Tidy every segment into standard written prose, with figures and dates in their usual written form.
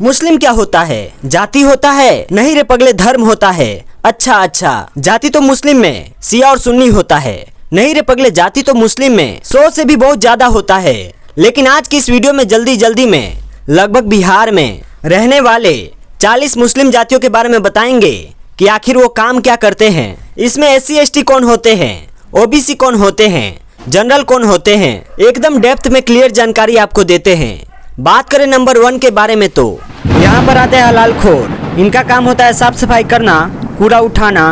मुस्लिम क्या होता है? जाति होता है? नहीं रे पगले, धर्म होता है। अच्छा, जाति तो मुस्लिम में शिया और सुन्नी होता है। नहीं रे पगले, जाति तो मुस्लिम में 100 से भी बहुत ज्यादा होता है। लेकिन आज की इस वीडियो में जल्दी में लगभग बिहार में रहने वाले 40 मुस्लिम जातियों के बारे में बताएंगे कि आखिर वो काम क्या करते हैं। इसमें SC ST कौन होते हैं, OBC कौन होते हैं, जनरल कौन होते हैं, एकदम डेप्थ में क्लियर जानकारी आपको देते हैं। बात करें नंबर 1 के बारे में तो यहाँ पर आते हैं हलाल खोर। इनका काम होता है साफ सफाई करना, कूड़ा उठाना।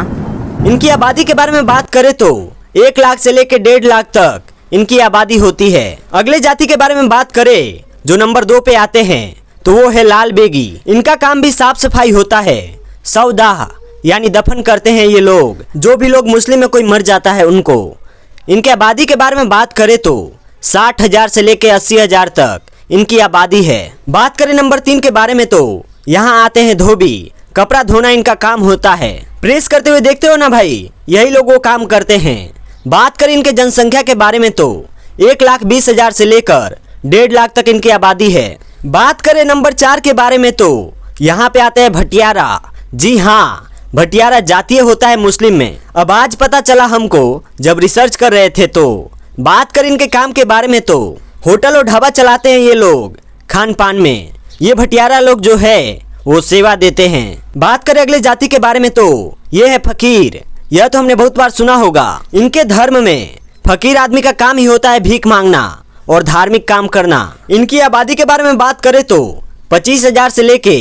इनकी आबादी के बारे में बात करें तो 1 लाख से लेकर 1.5 लाख तक इनकी आबादी होती है। अगले जाति के बारे में बात करें जो नंबर 2 पे आते हैं तो वो है लाल बेगी। इनका काम भी साफ सफाई होता है। सौदाह यानी दफन करते हैं ये लोग, जो भी लोग मुस्लिम में कोई मर जाता है उनको। इनके आबादी के बारे में बात करें तो 60,000 से लेकर 80,000 तक इनकी आबादी है। बात करें नंबर 3 के बारे में तो यहाँ आते हैं धोबी। कपड़ा धोना इनका काम होता है। प्रेस करते हुए देखते हो ना भाई, यही लोग वो काम करते हैं। बात करें इनके जनसंख्या के बारे में तो 1,20,000 से लेकर 1.5 लाख तक इनकी आबादी है। बात करें नंबर 4 के बारे में तो यहाँ पे आते हैं भटियारा। जी हाँ, भटियारा जातीय होता है मुस्लिम में। अब आज पता चला हमको जब रिसर्च कर रहे थे तो। बात करें इनके काम के बारे में तो होटल और ढाबा चलाते हैं ये लोग खान पान में। ये भटियारा लोग जो है वो सेवा देते हैं। बात करें अगले जाति के बारे में तो ये है फकीर। यह तो हमने बहुत बार सुना होगा। इनके धर्म में फकीर आदमी का काम ही होता है भीख मांगना और धार्मिक काम करना। इनकी आबादी के बारे में बात करें तो 25,000 से लेके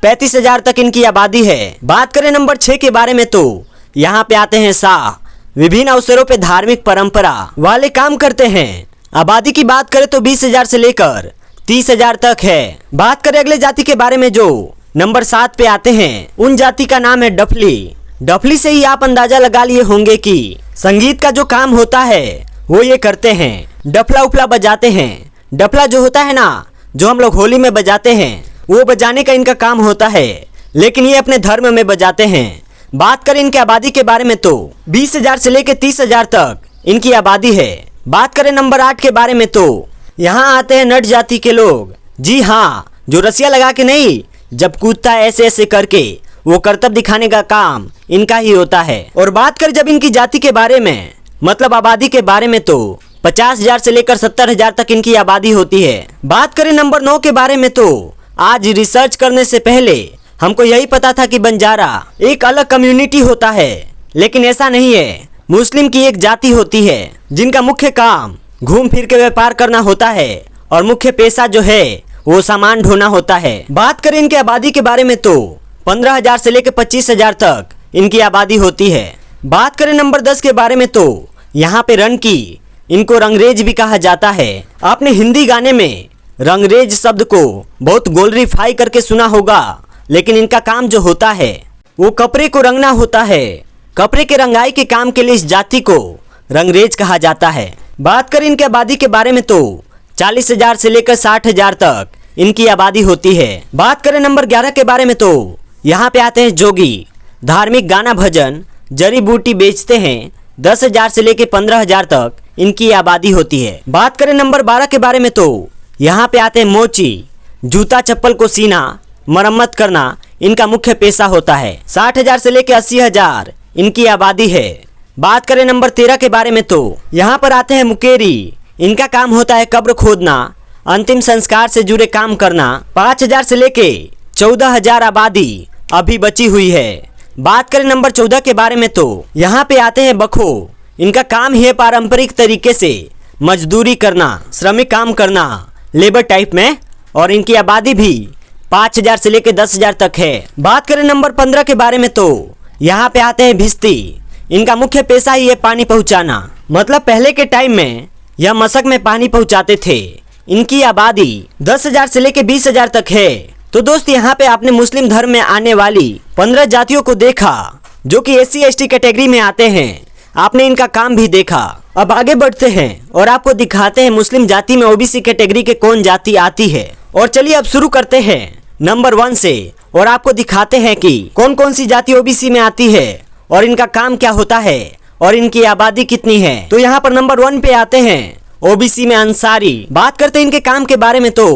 35,000 तक इनकी आबादी है। बात करें नंबर 6 के बारे में तो यहाँ पे आते हैं शाह। विभिन्न अवसरों पे धार्मिक परंपरा वाले काम करते हैं। आबादी की बात करें तो 20,000 से लेकर 30,000 तक है। बात करें अगले जाति के बारे में जो नंबर 7 पे आते हैं, उन जाति का नाम है डफली। डफली से ही आप अंदाजा लगा लिए होंगे कि संगीत का जो काम होता है वो ये करते हैं। डफला उपला बजाते हैं। डफला जो होता है ना, जो हम लोग होली में बजाते हैं, वो बजाने का इनका काम होता है। लेकिन ये अपने धर्म में बजाते हैं। बात करें इनके आबादी के बारे में तो 20,000 से लेकर 30,000 तक इनकी आबादी है। बात करें नंबर 8 के बारे में तो यहाँ आते हैं नट जाति के लोग। जी हाँ, जो रस्सियाँ लगा के नहीं, जब कूदता है ऐसे ऐसे करके वो करतब दिखाने का काम इनका ही होता है। और बात करें जब इनकी जाति के बारे में, मतलब आबादी के बारे में तो 50,000 से लेकर 70,000 तक इनकी आबादी होती है। बात करें नंबर 9 के बारे में तो आज रिसर्च करने से पहले हमको यही पता था कि बंजारा एक अलग कम्युनिटी होता है, लेकिन ऐसा नहीं है। मुस्लिम की एक जाति होती है जिनका मुख्य काम घूम फिर के व्यापार करना होता है और मुख्य पेशा जो है वो सामान ढोना होता है। बात करें इनके आबादी के बारे में तो 15,000 से लेकर 25,000 तक इनकी आबादी होती है। बात करें नंबर 10 के बारे में तो यहाँ पे रनकी, इनको रंगरेज भी कहा जाता है। आपने हिंदी गाने में रंगरेज शब्द को बहुत ग्लोरीफाई करके सुना होगा, लेकिन इनका काम जो होता है वो कपड़े को रंगना होता है। कपड़े के रंगाई के काम के लिए इस जाति को रंगरेज कहा जाता है। बात करें इनके आबादी के बारे में तो 40,000 से लेकर 60,000 तक इनकी आबादी होती है। बात करें नंबर 11 के बारे में तो यहाँ पे आते हैं जोगी। धार्मिक गाना भजन जड़ी बूटी बेचते हैं। 10,000 से लेकर 15,000 तक इनकी आबादी होती है। बात करें नंबर 12 के बारे में तो यहाँ पे आते हैं मोची। जूता चप्पल को सीना, मरम्मत करना इनका मुख्य पेशा होता है। 60,000 से लेकर 80,000 इनकी आबादी है। बात करें नंबर 13 के बारे में तो यहाँ पर आते हैं मुकेरी। इनका काम होता है कब्र खोदना, अंतिम संस्कार से जुड़े काम करना। 5,000 से लेके 14,000 आबादी अभी बची हुई है। बात करें नंबर 14 के बारे में तो यहाँ पे आते हैं बखो। इनका काम है पारंपरिक तरीके से मजदूरी करना, श्रमिक काम करना, लेबर टाइप में, और इनकी आबादी भी 5,000 से लेकर 10,000 तक है। बात करें नंबर 15 के बारे में तो यहाँ पे आते हैं भिस्ती। इनका मुख्य पेशा ही है पानी पहुँचाना, मतलब पहले के टाइम में यह मशक में पानी पहुँचाते थे। इनकी आबादी 10,000 से लेकर 20,000 तक है। तो दोस्त, यहाँ पे आपने मुस्लिम धर्म में आने वाली 15 जातियों को देखा जो कि SC ST कैटेगरी में आते हैं। आपने इनका काम भी देखा। अब आगे बढ़ते हैं और आपको दिखाते हैं मुस्लिम जाति में OBC कैटेगरी के कौन जाति आती है। और चलिए अब शुरू करते हैं नंबर 1 से और आपको दिखाते हैं कि कौन कौन सी जाति OBC में आती है और इनका काम क्या होता है और इनकी आबादी कितनी है। तो यहाँ पर नंबर 1 पे आते हैं OBC में अंसारी। बात करते हैं इनके काम के बारे में तो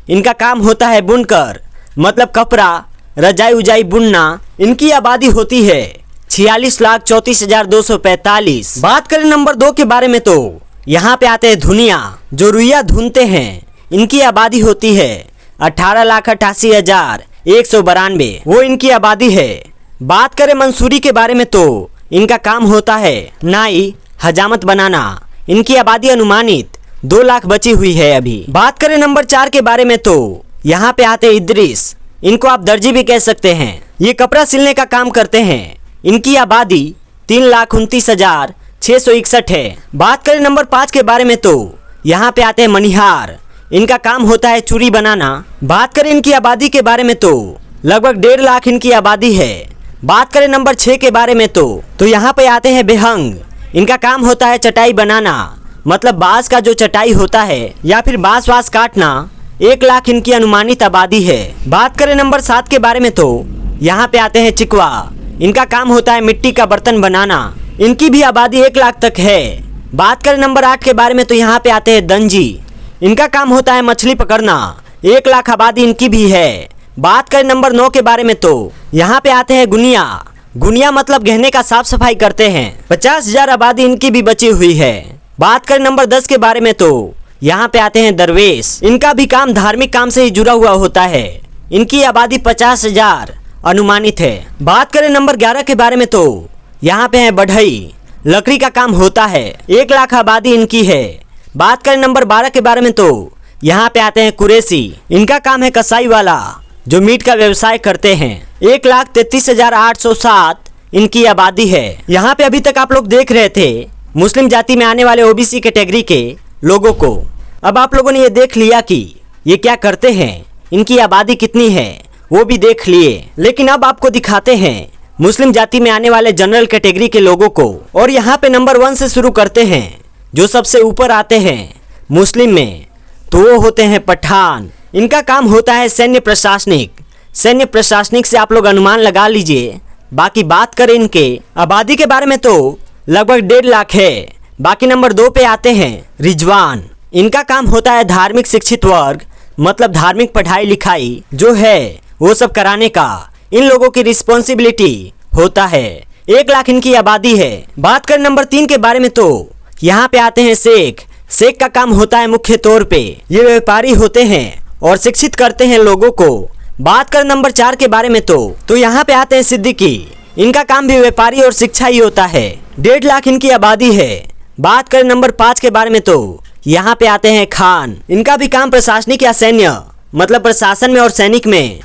इनका काम होता है बुनकर, मतलब कपड़ा रजाई उजाई बुनना, इनकी आबादी होती है 46,34,245। बात करें नंबर 2 के बारे में तो यहाँ पे आते हैं धुनिया, जो रुइया धुनते हैं, इनकी आबादी होती है 18,88,192, वो इनकी आबादी है। बात करें मंसूरी के बारे में तो इनका काम होता है नाई हजामत बनाना, इनकी आबादी अनुमानित 2 लाख बची हुई है अभी। बात करें नंबर 4 के बारे में तो यहाँ पे आते इद्रिस, इनको आप दर्जी भी कह सकते हैं, ये कपड़ा सिलने का काम करते हैं, इनकी आबादी 3,29,661 है। बात करें नंबर 5 के बारे में तो यहाँ पे आते हैं मनिहार, इनका काम होता है चूड़ी बनाना। बात करें इनकी आबादी के बारे में तो लगभग 1.5 लाख इनकी आबादी है। बात करें नंबर 6 के बारे में तो यहाँ पे आते हैं बेहंग, इनका काम होता है चटाई बनाना, मतलब बांस का जो चटाई होता है या फिर बांस वास काटना, 1 लाख इनकी अनुमानित आबादी है। बात करें नंबर 7 के बारे में तो यहाँ पे आते हैं चिकवा, इनका काम होता है मिट्टी का बर्तन बनाना, इनकी भी आबादी 1 लाख तक है। बात करें नंबर 8 के बारे में तो यहाँ पे आते हैं दंजी, इनका काम होता है मछली पकड़ना, 1 लाख आबादी इनकी भी है। बात करें नंबर 9 के बारे में तो यहाँ पे आते हैं गुनिया, गुनिया मतलब गहने का साफ सफाई करते हैं, 50,000 आबादी इनकी भी बची हुई है। बात करें नंबर 10 के बारे में तो यहाँ पे आते हैं दरवेश, इनका भी काम धार्मिक काम से ही जुड़ा हुआ होता है, इनकी आबादी 50,000 अनुमानित है। बात करें नंबर 11 के बारे में तो यहाँ पे है बढ़ई, लकड़ी का काम होता है, 1 लाख आबादी इनकी है। बात करें नंबर 12 के बारे में तो यहाँ पे आते हैं कुरैशी, इनका काम है कसाई वाला, जो मीट का व्यवसाय करते हैं, 1,33,807 इनकी आबादी है। यहाँ पे अभी तक आप लोग देख रहे थे मुस्लिम जाति में आने वाले ओबीसी कैटेगरी के लोगों को। अब आप लोगों ने ये देख लिया कि ये क्या करते हैं, इनकी आबादी कितनी है वो भी देख लिए, लेकिन अब आपको दिखाते हैं मुस्लिम जाति में आने वाले जनरल कैटेगरी के लोगों को। और यहाँ पे नंबर 1 से शुरू करते हैं, जो सबसे ऊपर आते हैं मुस्लिम में, तो वो होते हैं पठान, इनका काम होता है सैन्य प्रशासनिक। सैन्य प्रशासनिक से आप लोग अनुमान लगा लीजिए। बाकी बात करें इनके आबादी के बारे में तो लगभग 1.5 लाख है। बाकी नंबर 2 पे आते हैं रिजवान, इनका काम होता है धार्मिक शिक्षित वर्ग, मतलब धार्मिक पढ़ाई लिखाई जो है वो सब कराने का इन लोगों की रिस्पॉन्सिबिलिटी होता है, 1 लाख इनकी आबादी है। बात करें नंबर 3 के बारे में तो यहाँ पे आते हैं शेख, शेख का काम होता है मुख्य तौर पे ये व्यापारी होते हैं और शिक्षित करते हैं लोगों को। बात करें नंबर 4 के बारे में तो यहाँ पे आते हैं सिद्दीकी, इनका काम भी व्यापारी और शिक्षा ही होता है, 1.5 लाख इनकी आबादी है। बात करें नंबर 5 के बारे में तो यहाँ पे आते हैं खान, इनका भी काम प्रशासनिक या सैन्य, मतलब प्रशासन में और सैनिक में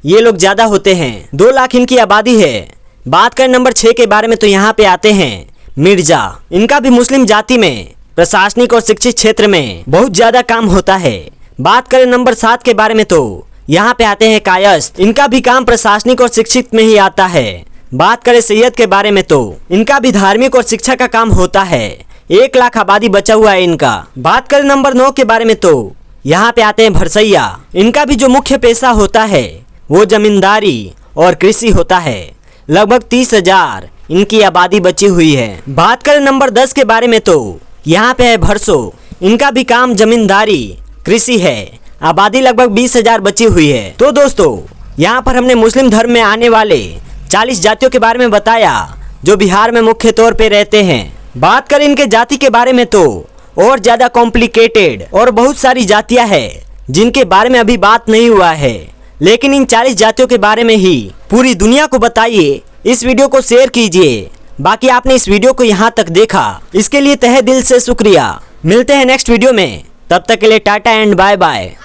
ये लोग ज्यादा होते हैं, 2 लाख इनकी आबादी है। बात करें नंबर 6 के बारे में तो यहाँ पे आते हैं मिर्जा, इनका भी मुस्लिम जाति में प्रशासनिक और शिक्षित क्षेत्र में बहुत ज्यादा काम होता है। बात करें नंबर 7 के बारे में तो यहाँ पे आते हैं कायस्थ, इनका भी काम प्रशासनिक और शिक्षित में ही आता है। बात करें सैयद के बारे में तो इनका भी धार्मिक और शिक्षा का काम होता है, 1 लाख आबादी बचा हुआ है इनका। बात करें नंबर 9 के बारे में तो यहाँ पे आते हैं भरसैया, इनका भी जो मुख्य पेशा होता है वो जमींदारी और कृषि होता है, लगभग 30,000 इनकी आबादी बची हुई है। बात करें नंबर 10 के बारे में तो यहाँ पे है भरसो, इनका भी काम जमींदारी कृषि है, आबादी लगभग 20,000 बची हुई है। तो दोस्तों यहाँ पर हमने मुस्लिम धर्म में आने वाले 40 जातियों के बारे में बताया जो बिहार में मुख्य तौर पे रहते हैं। बात करें इनके जाति के बारे में तो और ज्यादा कॉम्प्लिकेटेड और बहुत सारी जातियां हैं जिनके बारे में अभी बात नहीं हुआ है, लेकिन इन 40 जातियों के बारे में ही पूरी दुनिया को बताइए। इस वीडियो को शेयर कीजिए। बाकी आपने इस वीडियो को यहाँ तक देखा, इसके लिए तहे दिल से शुक्रिया। मिलते हैं नेक्स्ट वीडियो में, तब तक के लिए टाटा एंड बाय बाय।